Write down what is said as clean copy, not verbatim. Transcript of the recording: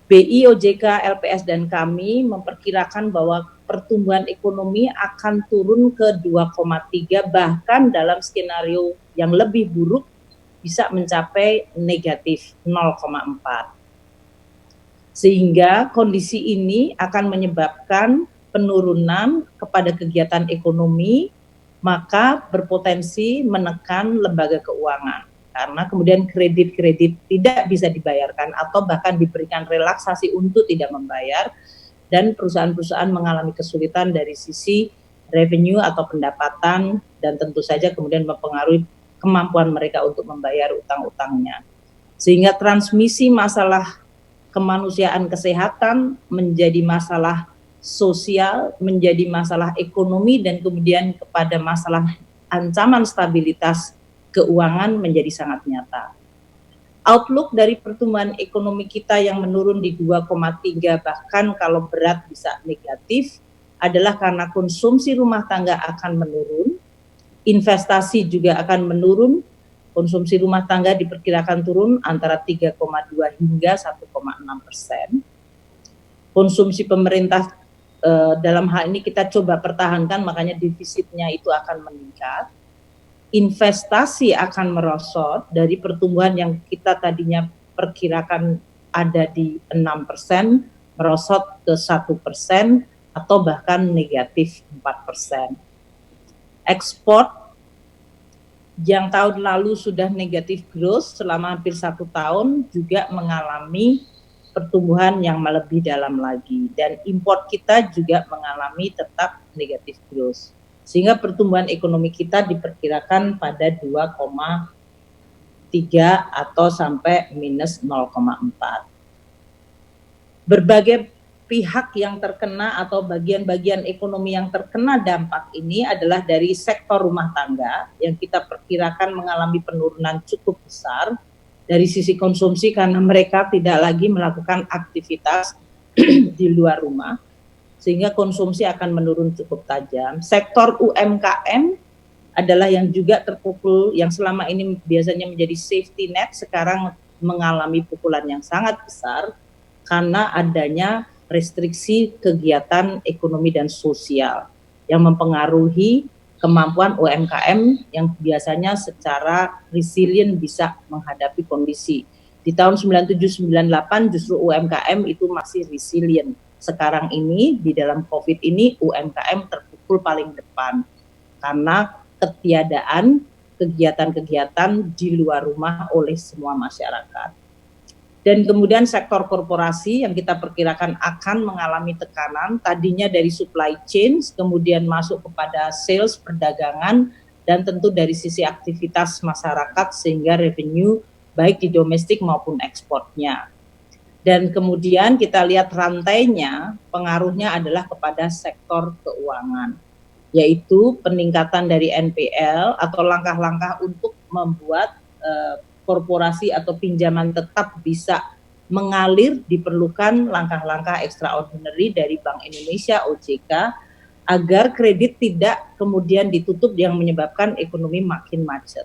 BI, OJK, LPS, dan kami memperkirakan bahwa pertumbuhan ekonomi akan turun ke 2,3, bahkan dalam skenario yang lebih buruk bisa mencapai negatif 0,4. Sehingga kondisi ini akan menyebabkan penurunan kepada kegiatan ekonomi, maka berpotensi menekan lembaga keuangan. Karena kemudian kredit-kredit tidak bisa dibayarkan atau bahkan diberikan relaksasi untuk tidak membayar, dan perusahaan-perusahaan mengalami kesulitan dari sisi revenue atau pendapatan, dan tentu saja kemudian mempengaruhi kemampuan mereka untuk membayar utang-utangnya. Sehingga transmisi masalah kemanusiaan kesehatan menjadi masalah sosial, menjadi masalah ekonomi, dan kemudian kepada masalah ancaman stabilitas keuangan menjadi sangat nyata. Outlook dari pertumbuhan ekonomi kita yang menurun di 2,3, bahkan kalau berat bisa negatif, adalah karena konsumsi rumah tangga akan menurun, investasi juga akan menurun. Konsumsi rumah tangga diperkirakan turun antara 3,2 hingga 1,6%. Konsumsi pemerintah dalam hal ini kita coba pertahankan, makanya defisitnya itu akan meningkat. Investasi akan merosot dari pertumbuhan yang kita tadinya perkirakan ada di 6%, merosot ke 1% atau bahkan negatif 4%. Ekspor yang tahun lalu sudah negatif growth selama hampir 1 tahun juga mengalami pertumbuhan yang lebih dalam lagi, dan import kita juga mengalami tetap negatif growth, sehingga pertumbuhan ekonomi kita diperkirakan pada 2,3 atau sampai minus 0,4. Berbagai pihak yang terkena atau bagian-bagian ekonomi yang terkena dampak ini adalah dari sektor rumah tangga yang kita perkirakan mengalami penurunan cukup besar dari sisi konsumsi karena mereka tidak lagi melakukan aktivitas di luar rumah, sehingga konsumsi akan menurun cukup tajam. Sektor UMKM adalah yang juga terpukul, yang selama ini biasanya menjadi safety net, sekarang mengalami pukulan yang sangat besar karena adanya restriksi kegiatan ekonomi dan sosial yang mempengaruhi kemampuan UMKM yang biasanya secara resilient bisa menghadapi kondisi. Di tahun 97-98 justru UMKM itu masih resilient. Sekarang ini di dalam COVID ini UMKM terpukul paling depan karena ketiadaan kegiatan-kegiatan di luar rumah oleh semua masyarakat. Dan kemudian sektor korporasi yang kita perkirakan akan mengalami tekanan, tadinya dari supply chain, kemudian masuk kepada sales, perdagangan, dan tentu dari sisi aktivitas masyarakat sehingga revenue baik di domestik maupun ekspornya. Dan kemudian kita lihat rantainya, pengaruhnya adalah kepada sektor keuangan, yaitu peningkatan dari NPL atau langkah-langkah untuk membuat korporasi atau pinjaman tetap bisa mengalir, diperlukan langkah-langkah extraordinary dari Bank Indonesia, OJK, agar kredit tidak kemudian ditutup yang menyebabkan ekonomi makin macet.